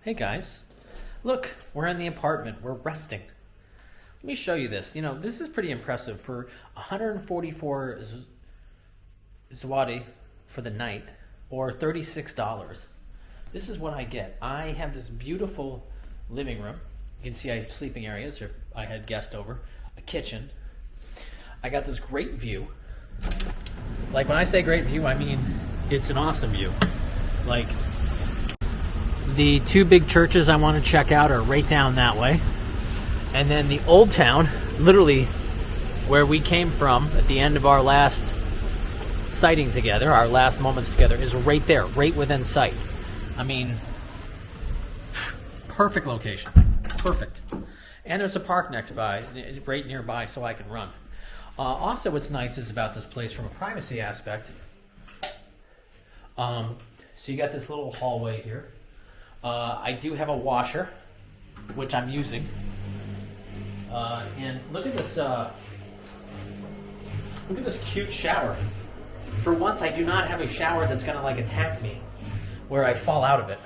Hey guys, look, we're in the apartment. We're resting. Let me show you this. You know, this is pretty impressive for 144 zloty for the night, or $36. This is what I get. I have this beautiful living room. You can see I have sleeping areas, or I had guests over, a kitchen. I got this great view. Like when I say great view, I mean it's an awesome view. Like the two big churches I want to check out are right down that way. And then the old town, literally where we came from at the end of our last sighting together, our last moments together, is right there, right within sight. I mean, perfect location. Perfect. And there's a park next by, right nearby, so I can run. Also, what's nice is about this place from a privacy aspect. So you got this little hallway here. I do have a washer, which I'm using. And look at this cute shower. For once, I do not have a shower that's going to like attack me, where I fall out of it.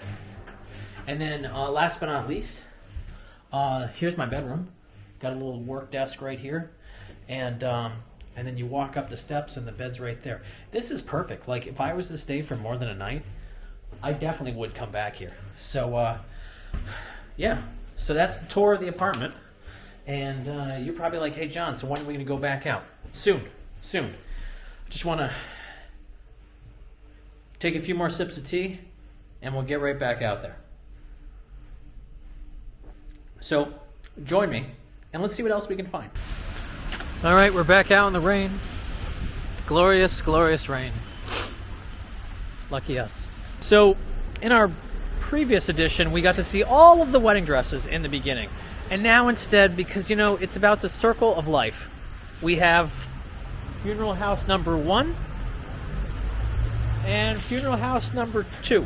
And then, last but not least, here's my bedroom. Got a little work desk right here, and then you walk up the steps, and the bed's right there. This is perfect. Like if I was to stay for more than a night, I definitely would come back here. So, yeah. So that's the tour of the apartment. And you're probably like, hey, John, so when are we going to go back out? Soon. Just want to take a few more sips of tea, and we'll get right back out there. So join me, and let's see what else we can find. All right, we're back out in the rain. Glorious, glorious rain. Lucky us. So in our previous edition, we got to see all of the wedding dresses in the beginning. And now instead, because, you know, it's about the circle of life, we have funeral house number 1 and funeral house number 2.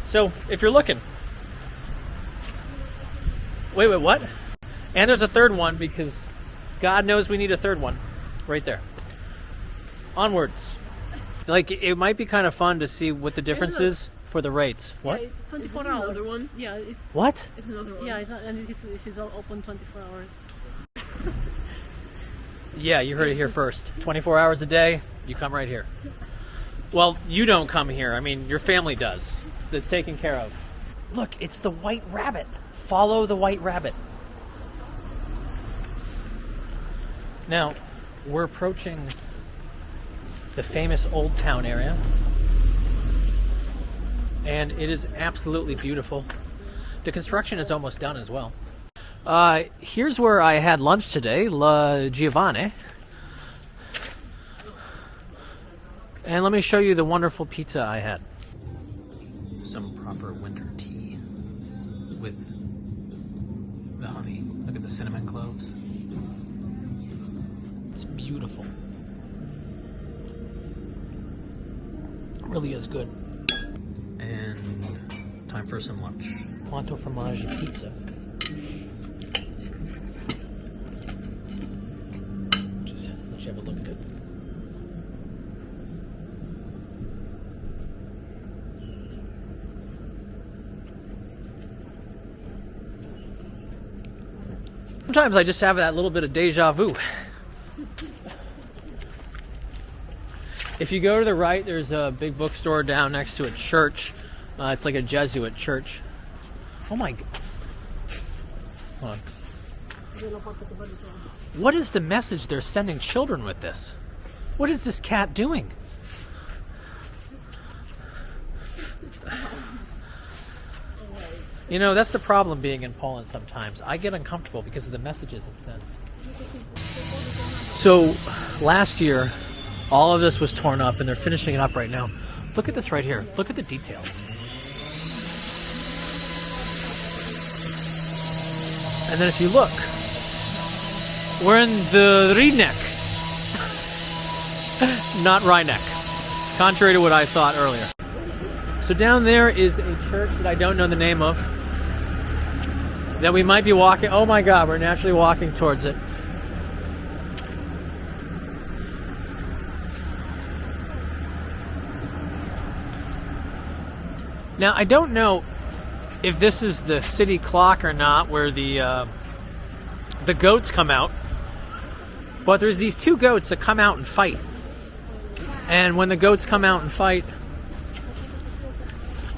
So if you're looking... Wait, what? And there's a third one, because God knows we need a third one. Right there. Onwards. Like, it might be kind of fun to see what the difference is for the rates. What? Yeah, it's 24 hours. Another one. Yeah, it's... What? It's another one. Yeah, it's all open 24 hours. Yeah, you heard it here first. 24 hours a day, you come right here. Well, you don't come here. I mean, your family does. That's taken care of. Look, it's the white rabbit. Follow the white rabbit. Now, we're approaching the famous Old Town area. And it is absolutely beautiful. The construction is almost done as well. Here's where I had lunch today, La Giovane. And let me show you the wonderful pizza I had. Some proper winter tea with the honey. Look at the cinnamon cloves. It's beautiful. It really is good. And time for some lunch. Quanto formaggi pizza. Just let you have a look at it. Sometimes I just have that little bit of deja vu. If you go to the right, there's a big bookstore down next to a church. It's like a Jesuit church. Oh my God. Hold on. What is the message they're sending children with this? What is this cat doing? You know, that's the problem being in Poland sometimes. I get uncomfortable because of the messages it sends. So, last year, all of this was torn up, and they're finishing it up right now. Look at this right here. Look at the details. And then if you look, we're in the Rynek. Not Rynek. Contrary to what I thought earlier. So down there is a church that I don't know the name of. That we might be walking... Oh my God, we're naturally walking towards it. Now, I don't know if this is the city clock or not, where the goats come out. But there's these two goats that come out and fight. And when the goats come out and fight,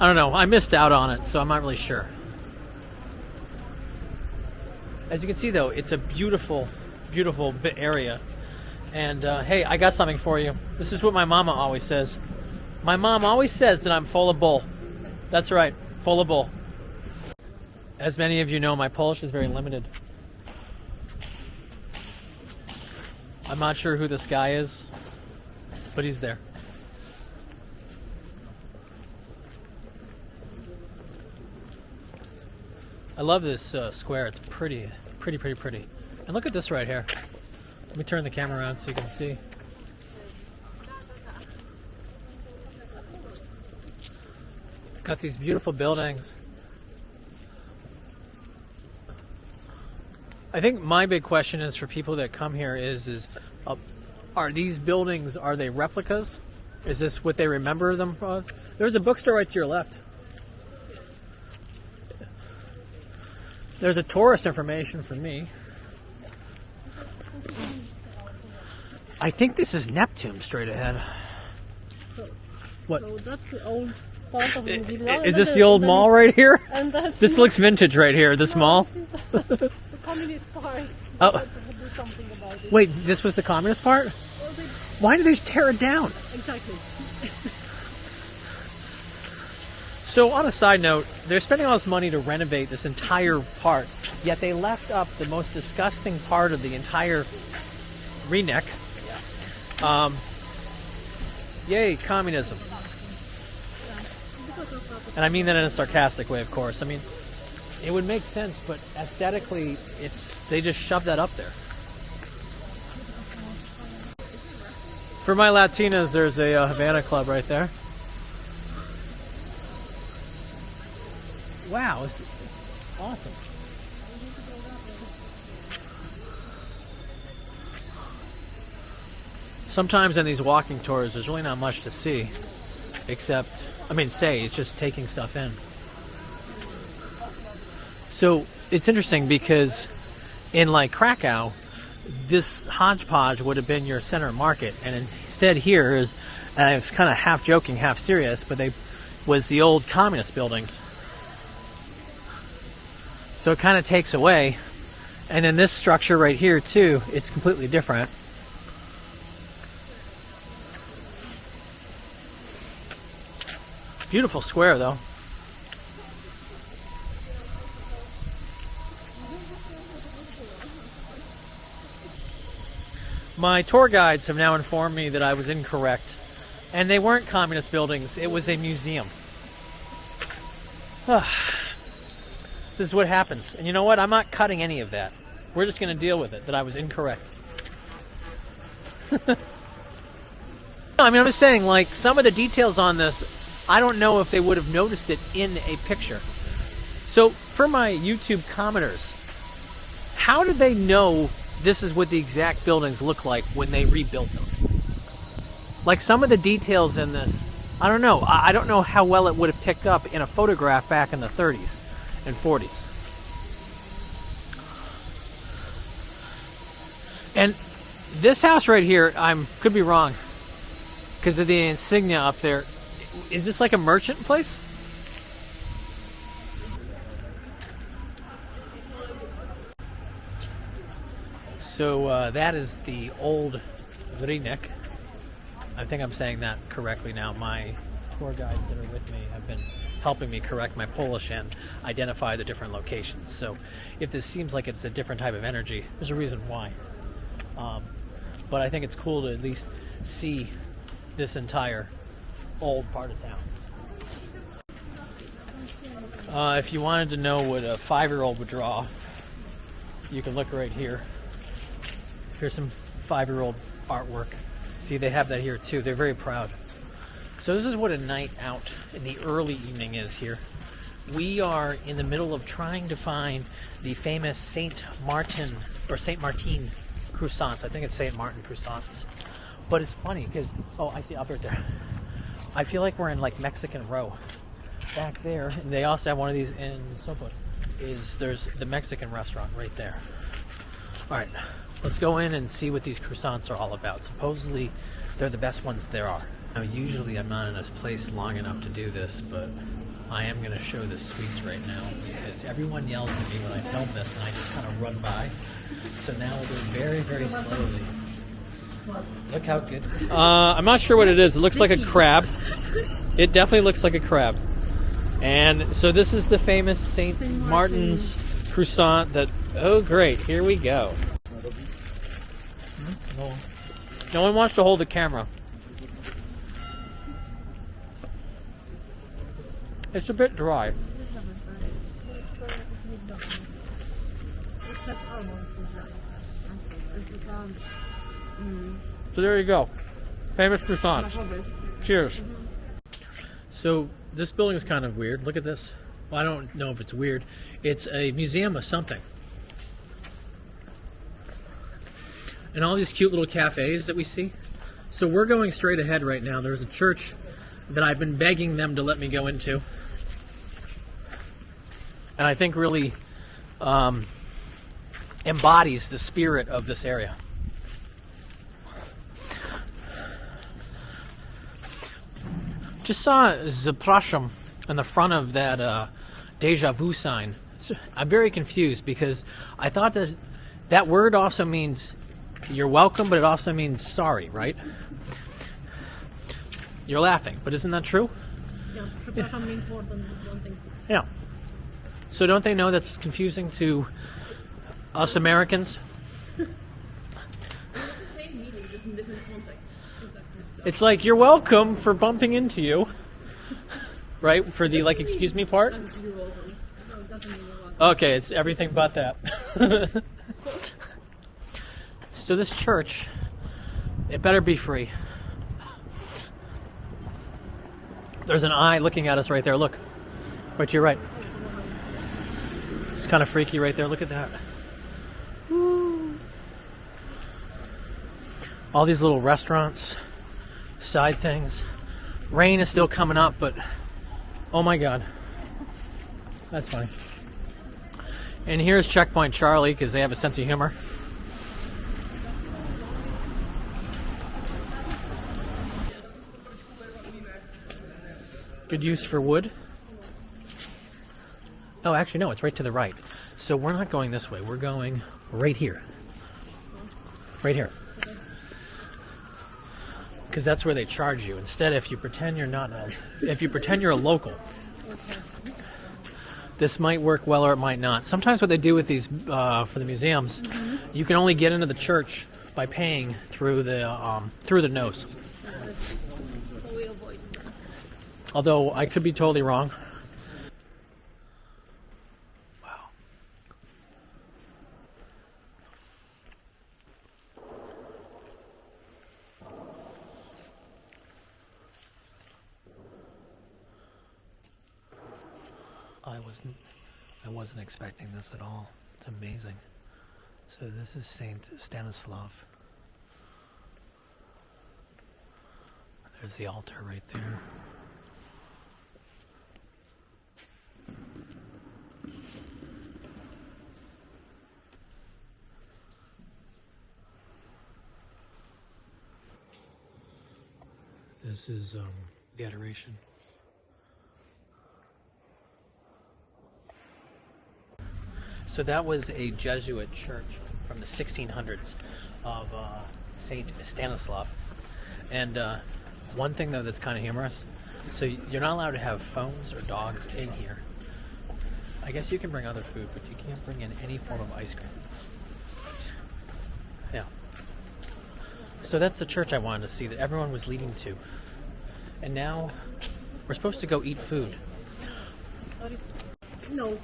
I don't know, I missed out on it, so I'm not really sure. As you can see, though, it's a beautiful, beautiful area. And, hey, I got something for you. This is what my mama always says. My mom always says that I'm full of bull. That's right, full of bull. As many of you know, my Polish is very limited. I'm not sure who this guy is, but he's there. I love this square. It's pretty. And look at this right here. Let me turn the camera around so you can see. Got these beautiful buildings. I think my big question is for people that come here is are these buildings, are they replicas? Is this what they remember them from? There's a bookstore right to your left. There's a tourist information for me. I think this is Neptune straight ahead. What? So that's the old part of the villa. Is this the old mall right here? And This looks vintage right here, this mall. the communist part. Oh. They had to do something about it. Wait, this was the communist part? Well, Why did they tear it down? exactly. So on a side note, they're spending all this money to renovate this entire part, yet they left up the most disgusting part of the entire Rynek. Yay, communism. And I mean that in a sarcastic way, of course. I mean, it would make sense, but aesthetically, they just shoved that up there. For my Latinas, there's a Havana club right there. Wow, this is awesome. Sometimes in these walking tours, there's really not much to see, except, it's just taking stuff in. So it's interesting because in like Krakow, this hodgepodge would have been your center market, and instead here is, and I was kind of half joking, half serious, but was the old communist buildings. So it kind of takes away. And then this structure right here too, it's completely different. Beautiful square though. My tour guides have now informed me that I was incorrect. And they weren't communist buildings, it was a museum. This is what happens. And you know what? I'm not cutting any of that. We're just going to deal with it, that I was incorrect. I'm just saying, like, some of the details on this, I don't know if they would have noticed it in a picture. So, for my YouTube commenters, how did they know this is what the exact buildings look like when they rebuilt them? Like, some of the details in this, I don't know. I don't know how well it would have picked up in a photograph back in the 30s. And 40s. And this house right here, could be wrong because of the insignia up there. Is this like a merchant place? So that is the old Rynek. I think I'm saying that correctly now. My tour guides that are with me have been helping me correct my Polish and identify the different locations. So if this seems like it's a different type of energy, there's a reason why. But I think it's cool to at least see this entire old part of town. If you wanted to know what a 5-year-old would draw, you can look right here. Here's some 5-year-old artwork. See, they have that here too. They're very proud. So this is what a night out in the early evening is here. We are in the middle of trying to find the famous Saint Martin croissants. I think it's Saint Martin croissants. But it's funny because, I see up right there. I feel like we're in like Mexican Row. back there, and they also have one of these in Sopot, there's the Mexican restaurant right there. All right, let's go in and see what these croissants are all about. Supposedly, they're the best ones there are. Now, usually I'm not in a place long enough to do this, but I am going to show the sweets right now because everyone yells at me when I film this, and I just kind of run by. So now we'll do it very, very slowly. Look how good. I'm not sure what it is. It looks like a crab. It definitely looks like a crab. And so this is the famous St. Martin's croissant that, oh great, here we go. No one wants to hold the camera. It's a bit dry. So there you go. Famous croissants. Cheers. So this building is kind of weird. Look at this. Well, I don't know if it's weird. It's a museum of something. And all these cute little cafes that we see. So we're going straight ahead right now. There's a church that I've been begging them to let me go into. And I think really embodies the spirit of this area. Just saw Zapraszam on the front of that Deja Vu sign. So I'm very confused because I thought that word also means you're welcome, but it also means sorry, right? You're laughing, but isn't that true? Yeah, przepraszam means more than one thing. Yeah. So don't they know that's confusing to us Americans? It's the same meaning, just in different context. It's like, you're welcome for bumping into you. Right? For the, like, excuse me part? And you're welcome. No, it doesn't mean you're welcome. Okay, it's everything but that. So this church, it better be free. There's an eye looking at us right there. Look. Right to your right. It's kind of freaky right there. Look at that. Woo. All these little restaurants, side things. Rain is still coming up, but oh my God. That's funny. And here's Checkpoint Charlie because they have a sense of humor. Good use for wood. Oh, actually, no, it's right to the right. So we're not going this way. We're going right here. Right here. Because that's where they charge you. Instead, if you pretend you're not if you pretend you're a local, this might work well or it might not. Sometimes what they do with these for the museums, you can only get into the church by paying through the nose. So we avoid. Although I could be totally wrong. Wow. I wasn't expecting this at all. It's amazing. So this is Saint Stanislaus. There's the altar right there. This is the adoration. So that was a Jesuit church from the 1600s of Saint Stanislaus. And one thing though that's kind of humorous, so you're not allowed to have phones or dogs in here. I guess you can bring other food, but you can't bring in any form of ice cream. Yeah. So that's the church I wanted to see that everyone was leading to. And now we're supposed to go eat food. No.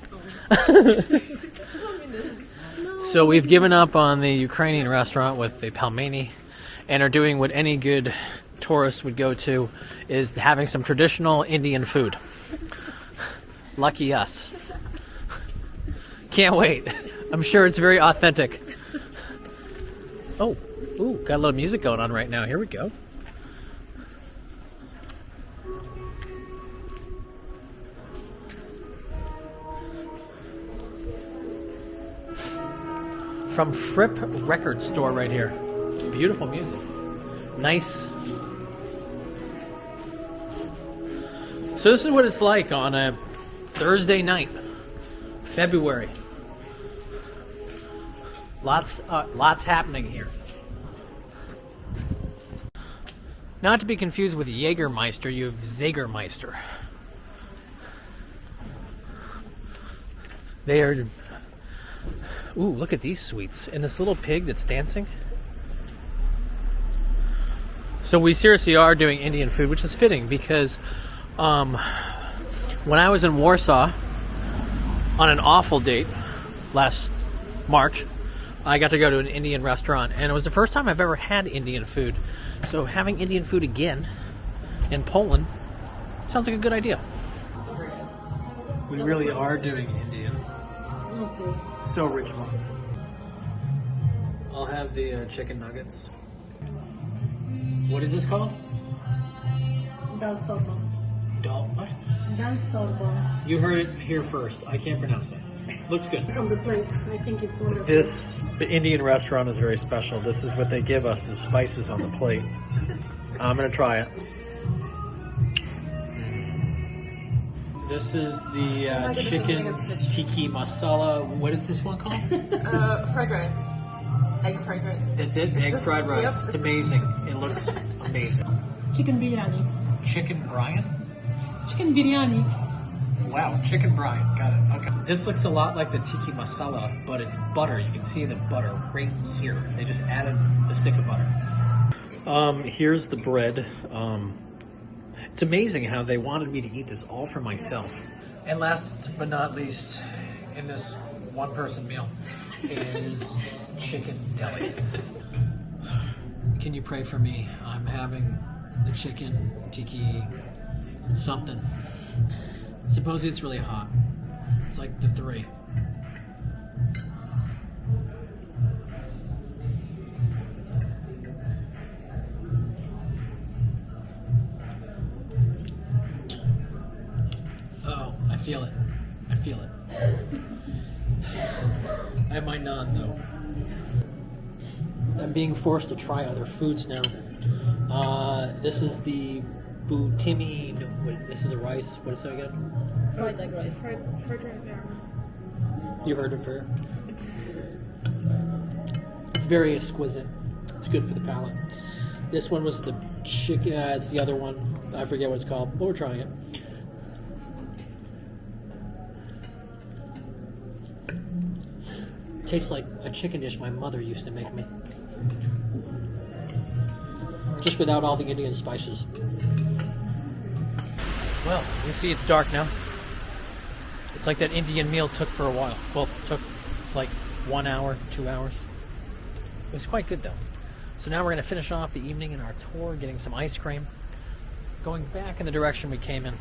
So we've given up on the Ukrainian restaurant with the pelmeni and are doing what any good tourist would go to, is having some traditional Indian food. Lucky us. Can't wait. I'm sure it's very authentic. Oh, ooh, got a little music going on right now. Here we go. from Fripp Record Store right here. Beautiful music. Nice. So this is what it's like on a Thursday night, February. Lots happening here. Not to be confused with Jägermeister, you have Jägermeister. They are... Ooh, look at these sweets. And this little pig that's dancing. So we seriously are doing Indian food, which is fitting because when I was in Warsaw on an awful date last March, I got to go to an Indian restaurant, and it was the first time I've ever had Indian food. So having Indian food again in Poland sounds like a good idea. We really are doing Indian. So original. I'll have the chicken nuggets. What is this called? Dal sorbo. Dal what? Dal sorbo. You heard it here first. I can't pronounce that. Looks good. From the plate. I think it's wonderful. This Indian restaurant is very special. This is what they give us as spices on the plate. I'm going to try it. This is the chicken tiki masala. What is this one called? Fried rice. Egg fried rice. That's it? Egg fried rice. Yep, it's amazing. It looks amazing. Chicken biryani. Chicken brine? Chicken biryani. Wow, chicken brine. Got it. Okay. This looks a lot like the tiki masala, but it's butter. You can see the butter right here. They just added a stick of butter. Here's the bread. It's amazing how they wanted me to eat this all for myself. And last but not least, in this one-person meal, is chicken deli. Can you pray for me? I'm having the chicken tiki something. Supposedly it's really hot. It's like the 3. Oh, I feel it. I feel it. I have my naan though. I'm being forced to try other foods now. This is the Butimi. No, wait, this is a rice. What is it again? Fried egg rice. Fried rice, yeah. You heard of her? It's very exquisite. It's good for the palate. This one was the chicken. It's the other one. I forget what it's called, but we're trying it. Tastes like a chicken dish my mother used to make me. Just without all the Indian spices. Well, you see it's dark now. It's like that Indian meal took for a while. Well, took like 1 hour, 2 hours. It was quite good though. So now we're going to finish off the evening in our tour, getting some ice cream, going back in the direction we came in.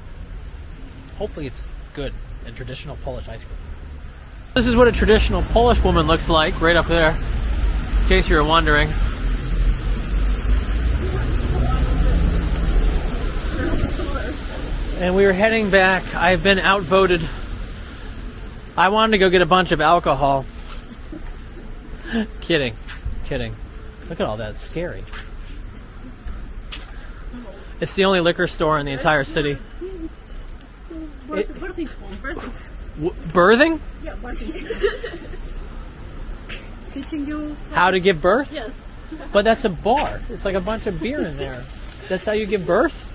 Hopefully it's good and traditional Polish ice cream. This is what a traditional Polish woman looks like, right up there, in case you were wondering. And we were heading back. I've been outvoted. I wanted to go get a bunch of alcohol. Kidding. Look at all that. It's scary. It's the only liquor store in the entire city. Birthing school. Birthing? Yeah, birthing. Teaching you How to give birth? Yes. But that's a bar. It's like a bunch of beer in there. That's how you give birth?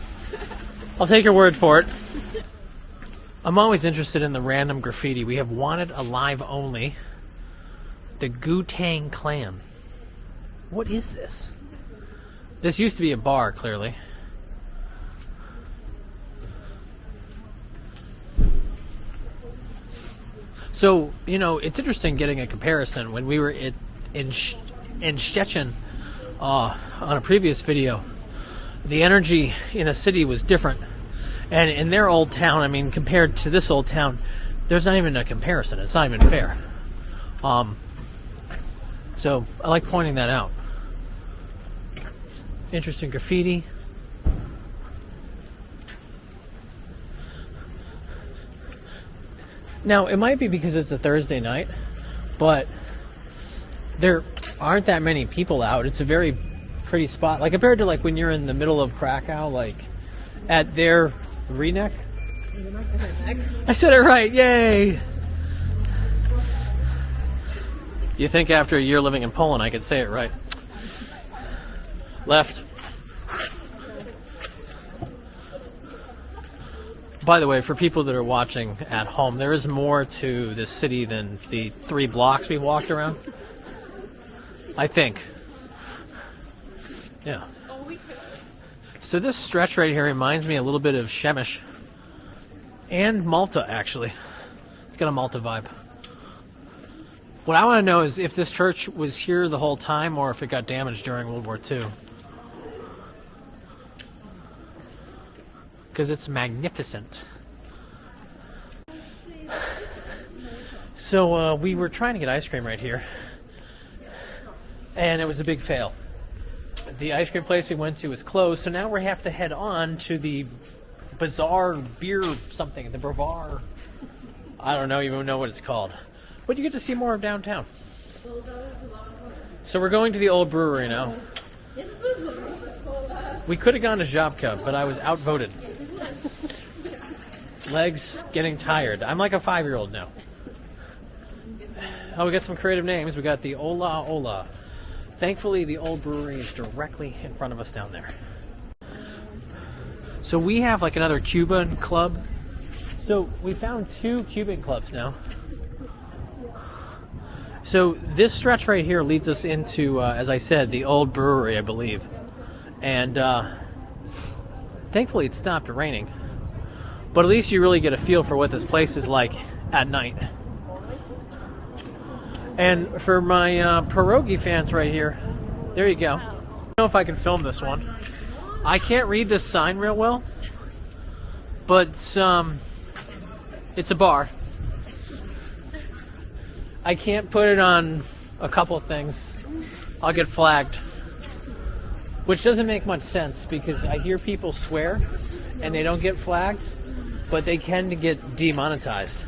I'll take your word for it. I'm always interested in the random graffiti. We have wanted alive only. The Gutang Clan. What is this? This used to be a bar, clearly. So, you know, it's interesting getting a comparison. When we were in Szczecin on a previous video, the energy in the city was different. And in their old town, I mean, compared to this old town, there's not even a comparison. It's not even fair. So I like pointing that out. Interesting graffiti. Now, it might be because it's a Thursday night, but there aren't that many people out. It's a very pretty spot. Like compared to like when you're in the middle of Krakow, like at their Rynek. I said it right, yay! You think after a year living in Poland I could say it right. Left. By the way, for people that are watching at home, there is more to this city than the 3 blocks we walked around. I think. Yeah. So this stretch right here reminds me a little bit of Przemyśl. And Malta, actually. It's got a Malta vibe. What I want to know is if this church was here the whole time or if it got damaged during World War II. Because it's magnificent. So we were trying to get ice cream right here. And it was a big fail. The ice cream place we went to was closed, so now we have to head on to the Bazaar beer something, the Browar. I don't even know what it's called. But you get to see more of downtown. So we're going to the old brewery now. We could have gone to Żabka, but I was outvoted. Legs getting tired. I'm like a 5-year-old now. Oh, we got some creative names. We got the Ola Ola. Thankfully, the old brewery is directly in front of us down there. So we have like another Cuban club. So we found 2 Cuban clubs now. So this stretch right here leads us into, as I said, the old brewery, I believe. And thankfully it stopped raining. But at least you really get a feel for what this place is like at night. And for my pierogi fans right here, there you go. I don't know if I can film this one. I can't read this sign real well, but it's a bar. I can't put it on a couple of things. I'll get flagged. Which doesn't make much sense because I hear people swear and they don't get flagged, but they can get demonetized.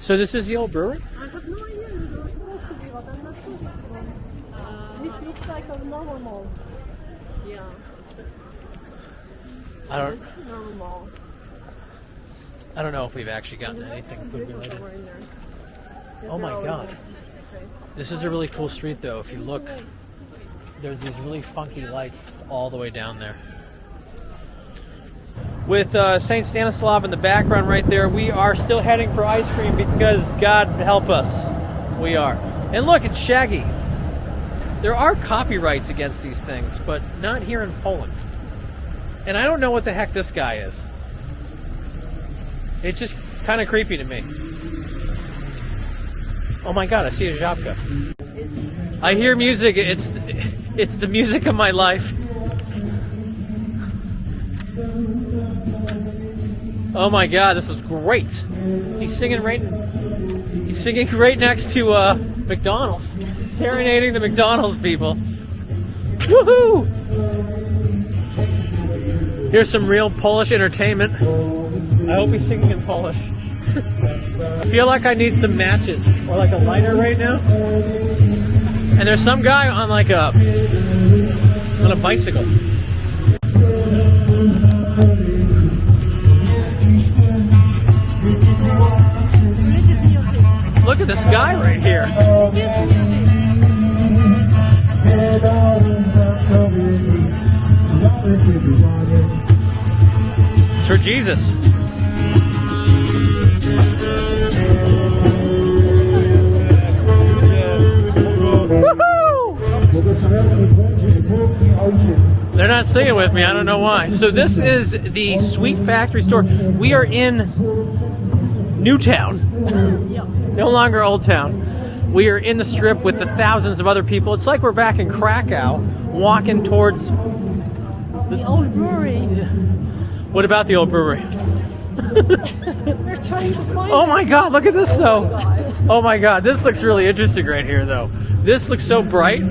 So this is the old brewery? I have no idea. It's supposed to be, but I'm not sure. This looks like a normal mall. Yeah. I don't know if we've actually gotten anything food related. Oh my god. This is a really cool street though. If you look, there's these really funky lights all the way down there. With St. Stanislaus in the background right there, we are still heading for ice cream because God help us, we are. And look, it's Shaggy. There are copyrights against these things, but not here in Poland. And I don't know what the heck this guy is. It's just kind of creepy to me. Oh my god, I see a Żabka. I hear music, it's the music of my life. Oh my god, this is great. He's singing right next to McDonald's. Serenading the McDonald's people. Woohoo! Here's some real Polish entertainment. I hope he's singing in Polish. I feel like I need some matches or like a lighter right now. And there's some guy on like on a bicycle. Look at this guy right here. It's for Jesus. They're not singing with me. I don't know why. So this is the Sweet Factory store. We are in Newtown. No longer Old Town. We are in the strip with the thousands of other people. It's like we're back in Krakow, walking towards the old brewery. What about the old brewery? We're trying to find Oh my god, look at this though. Oh my god, this looks really interesting right here though. This looks so bright.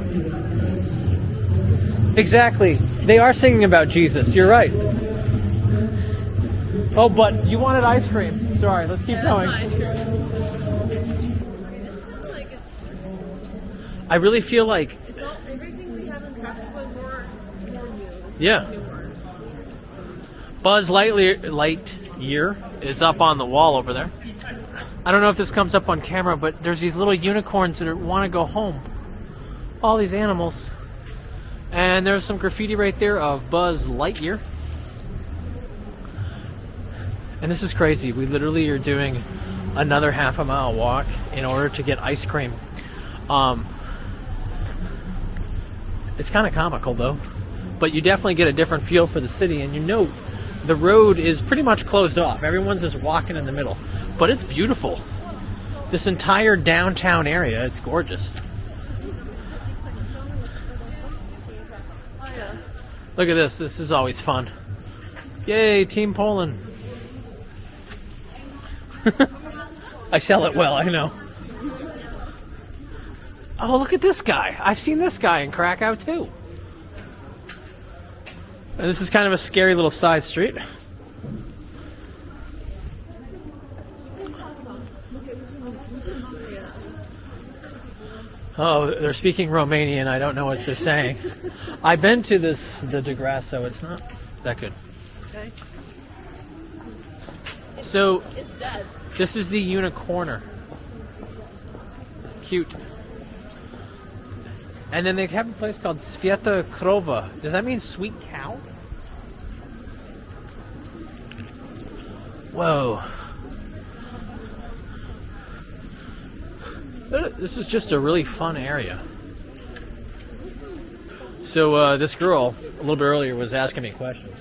Exactly. They are singing about Jesus. You're right. Oh, but you wanted ice cream. Sorry, let's keep going. Ice cream. I really feel like, It's all, everything we have in Krakow is more new. yeah. Buzz Lightyear is up on the wall over there. I don't know if this comes up on camera, but there's these little unicorns that want to go home. All these animals. And there's some graffiti right there of Buzz Lightyear. And this is crazy. We literally are doing another half a mile walk in order to get ice cream. It's kind of comical though. But you definitely get a different feel for the city, and you know the road is pretty much closed off. Everyone's just walking in the middle. But it's beautiful. This entire downtown area, it's gorgeous. Look at this. This is always fun. Yay, Team Poland. I sell it well, I know. Oh, look at this guy. I've seen this guy in Krakow too. And this is kind of a scary little side street. Oh, they're speaking Romanian. I don't know what they're saying. I've been to the De Grasso. It's not that good. Okay. So, It's dead. this is the unicorner. Cute. And then they have a place called Święta Krowa. Does that mean sweet cow? Whoa. This is just a really fun area. So this girl, a little bit earlier, was asking me questions.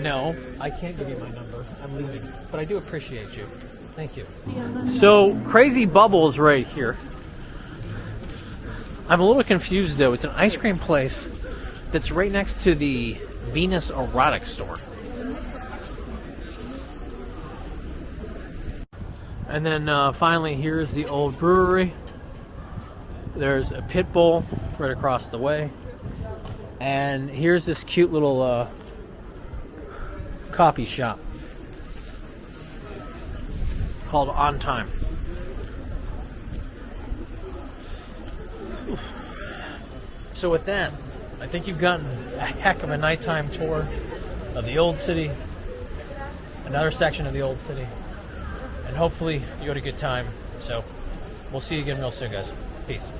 No, I can't give you my number. I'm leaving. But I do appreciate you. Thank you. So, Crazy Bubbles right here. I'm a little confused, though. It's an ice cream place that's right next to the Venus Erotic store. And then finally, here's the old brewery. There's a pit bull right across the way. And here's this cute little coffee shop called On Time. So with that, I think you've gotten a heck of a nighttime tour of the old city, another section of the old city, and hopefully you had a good time. So we'll see you again real soon, guys. Peace.